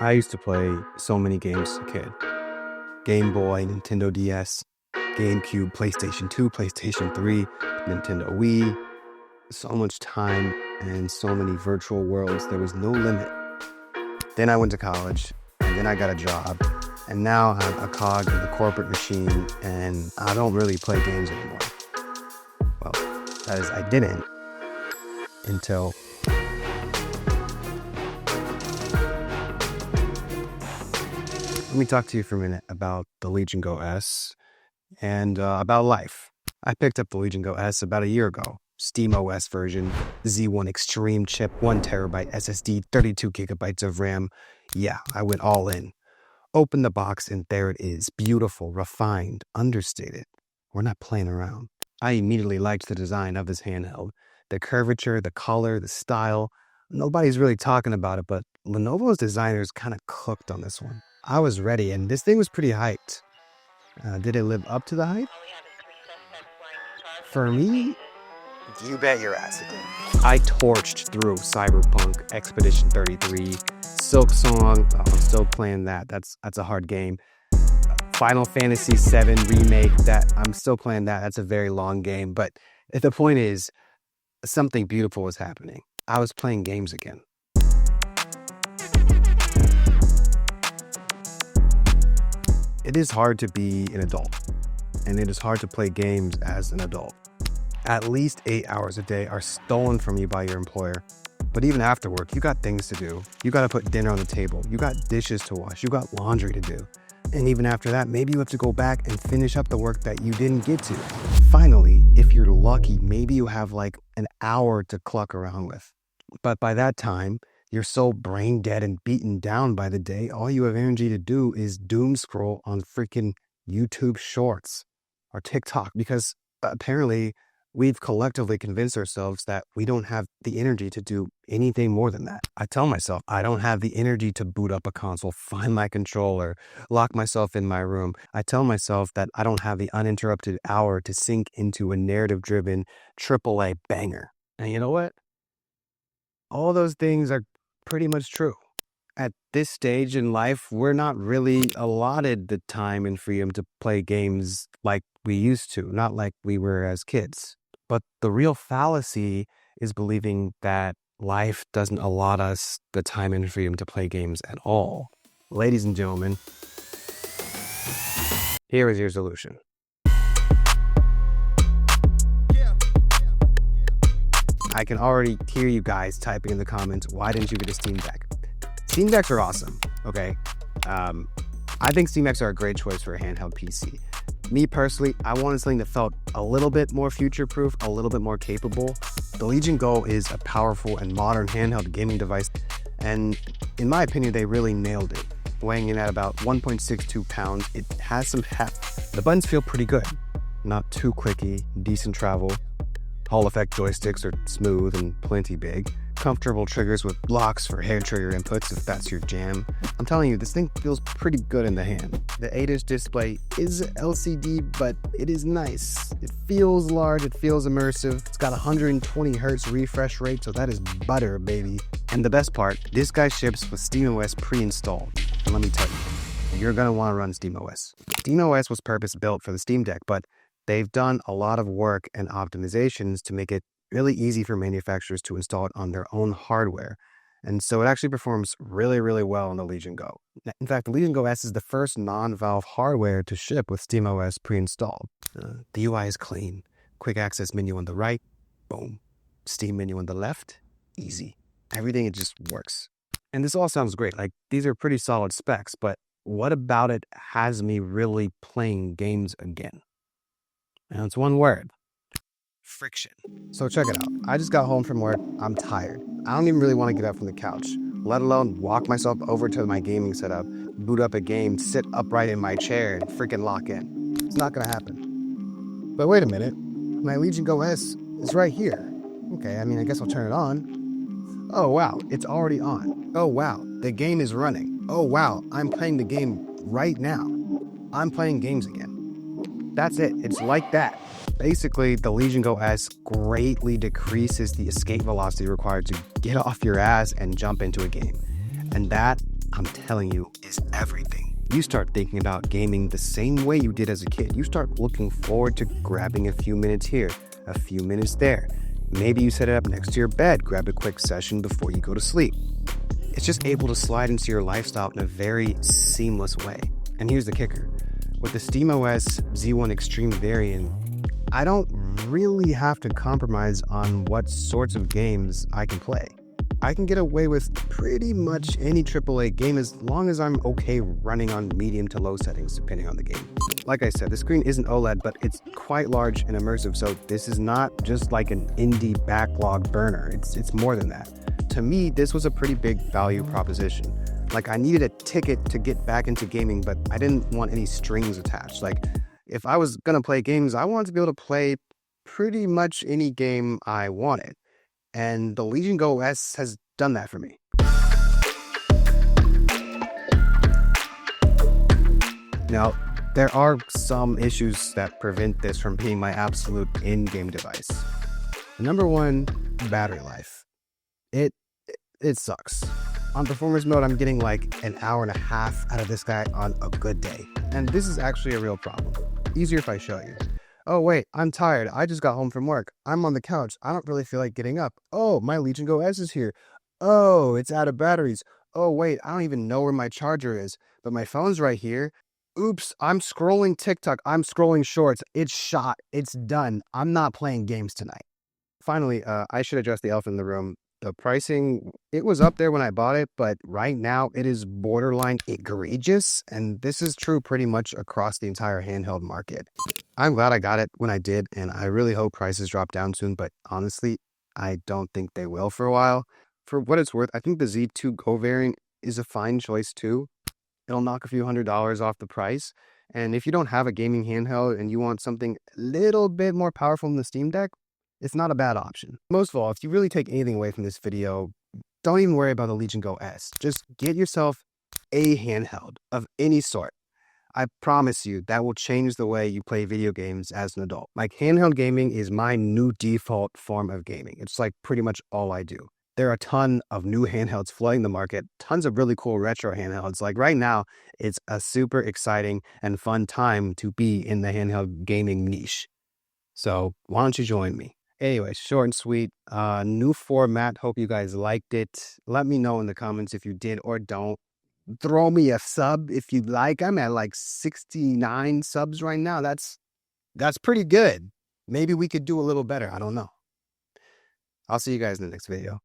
I used to play so many games as a kid. Game Boy, Nintendo DS, GameCube, PlayStation 2, PlayStation 3, Nintendo Wii. So much time and so many virtual worlds. There was no limit. Then I went to college, and then I got a job. And now I'm a cog in the corporate machine, and I don't really play games anymore. Well, that is, I didn't until... Let me talk to you for a minute about the Legion Go S and about life. I picked up the Legion Go S about a year ago. Steam OS version, Z1 Extreme chip, 1 terabyte SSD, 32 gigabytes of RAM. Yeah, I went all in. Open the box and there it is. Beautiful, refined, understated. We're not playing around. I immediately liked the design of this handheld. The curvature, the color, the style. Nobody's really talking about it, but Lenovo's designers kind of cooked on this one. I was ready, and this thing was pretty hyped. Did it live up to the hype? For me, you bet your ass it did. I torched through Cyberpunk, Expedition 33, Silk Song. Oh, I'm still playing that. That's a hard game. Final Fantasy VII Remake, that I'm still playing that. That's a very long game. But the point is, something beautiful was happening. I was playing games again. It is hard to be an adult, and it is hard to play games as an adult. At least 8 hours a day are stolen from you by your employer. But even after work, you got things to do. You got to put dinner on the table. You got dishes to wash. You got laundry to do. And even after that, maybe you have to go back and finish up the work that you didn't get to. Finally, if you're lucky, maybe you have like an hour to cluck around with. But by that time, you're so brain dead and beaten down by the day, all you have energy to do is doom scroll on freaking YouTube Shorts or TikTok, because apparently we've collectively convinced ourselves that we don't have the energy to do anything more than that. I tell myself I don't have the energy to boot up a console, find my controller, lock myself in my room. I tell myself that I don't have the uninterrupted hour to sink into a narrative-driven AAA banger. And you know what? All those things are pretty much true. At this stage in life, we're not really allotted the time and freedom to play games like we used to, not like we were as kids. But the real fallacy is believing that life doesn't allot us the time and freedom to play games at all. Ladies and gentlemen, here is your solution. I can already hear you guys typing in the comments, why didn't you get a Steam Deck? Steam Decks are awesome, okay? I think Steam Decks are a great choice for a handheld PC. Me personally, I wanted something that felt a little bit more future-proof, a little bit more capable. The Legion Go is a powerful and modern handheld gaming device, and in my opinion, they really nailed it. Weighing in at about 1.62 pounds, it has some heft. The buttons feel pretty good, not too clicky, decent travel. Hall effect joysticks are smooth and plenty big. Comfortable triggers with locks for hair trigger inputs if that's your jam. I'm telling you, this thing feels pretty good in the hand. The 8-inch display is LCD, but it is nice. It feels large, it feels immersive. It's got 120 hertz refresh rate, so that is butter, baby. And the best part, this guy ships with SteamOS pre-installed. And let me tell you, you're gonna wanna run SteamOS. SteamOS was purpose-built for the Steam Deck, but they've done a lot of work and optimizations to make it really easy for manufacturers to install it on their own hardware. And so it actually performs really, really well on the Legion Go. In fact, the Legion Go S is the first non-Valve hardware to ship with SteamOS pre-installed. The UI is clean. Quick access menu on the right, boom. Steam menu on the left, easy. Everything, it just works. And this all sounds great. Like, these are pretty solid specs, but what about it has me really playing games again? And it's one word. Friction. So check it out. I just got home from work. I'm tired. I don't even really want to get up from the couch, let alone walk myself over to my gaming setup, boot up a game, sit upright in my chair, and freaking lock in. It's not going to happen. But wait a minute. My Legion Go S is right here. Okay, I mean, I guess I'll turn it on. Oh, wow. It's already on. Oh, wow. The game is running. Oh, wow. I'm playing the game right now. I'm playing games again. That's it. It's like that. Basically, the Legion Go S greatly decreases the escape velocity required to get off your ass and jump into a game. And that I'm telling you, is everything. You start thinking about gaming the same way you did as a kid. You start looking forward to grabbing a few minutes here, a few minutes there. Maybe you set it up next to your bed, grab a quick session before you go to sleep. It's just able to slide into your lifestyle in a very seamless way. And here's the kicker. With the SteamOS Z1 Extreme variant, I don't really have to compromise on what sorts of games I can play. I can get away with pretty much any AAA game as long as I'm okay running on medium to low settings depending on the game. Like I said, the screen isn't OLED, but it's quite large and immersive, so this is not just like an indie backlog burner. It's more than that. To me, this was a pretty big value proposition. Like, I needed a ticket to get back into gaming, but I didn't want any strings attached. Like, if I was gonna play games, I wanted to be able to play pretty much any game I wanted. And the Legion Go S has done that for me. Now, there are some issues that prevent this from being my absolute in-game device. Number one, battery life. It sucks. On performance mode, I'm getting like an hour and a half out of this guy on a good day. And this is actually a real problem. Easier if I show you. Oh wait, I'm tired. I just got home from work. I'm on the couch. I don't really feel like getting up. Oh, my Legion Go S is here. Oh, it's out of batteries. Oh wait, I don't even know where my charger is, but my phone's right here. Oops, I'm scrolling TikTok. I'm scrolling shorts. It's shot. It's done. I'm not playing games tonight. Finally, I should address the elephant in the room. The pricing, it was up there when I bought it, but right now it is borderline egregious, and this is true pretty much across the entire handheld market. I'm glad I got it when I did, and I really hope prices drop down soon, but honestly, I don't think they will for a while. For what it's worth, I think the Z2 Go variant is a fine choice too. It'll knock a few $100s off the price, and if you don't have a gaming handheld and you want something a little bit more powerful than the Steam Deck, it's not a bad option. Most of all, if you really take anything away from this video, don't even worry about the Legion Go S. Just get yourself a handheld of any sort. I promise you that will change the way you play video games as an adult. Like, handheld gaming is my new default form of gaming. It's like pretty much all I do. There are a ton of new handhelds flooding the market, tons of really cool retro handhelds. Like right now, it's a super exciting and fun time to be in the handheld gaming niche. So why don't you join me? Anyway, short and sweet, new format. Hope you guys liked it. Let me know in the comments if you did or don't. Throw me a sub if you like. I'm at like 69 subs right now. That's pretty good. Maybe we could do a little better. I don't know. I'll see you guys in the next video.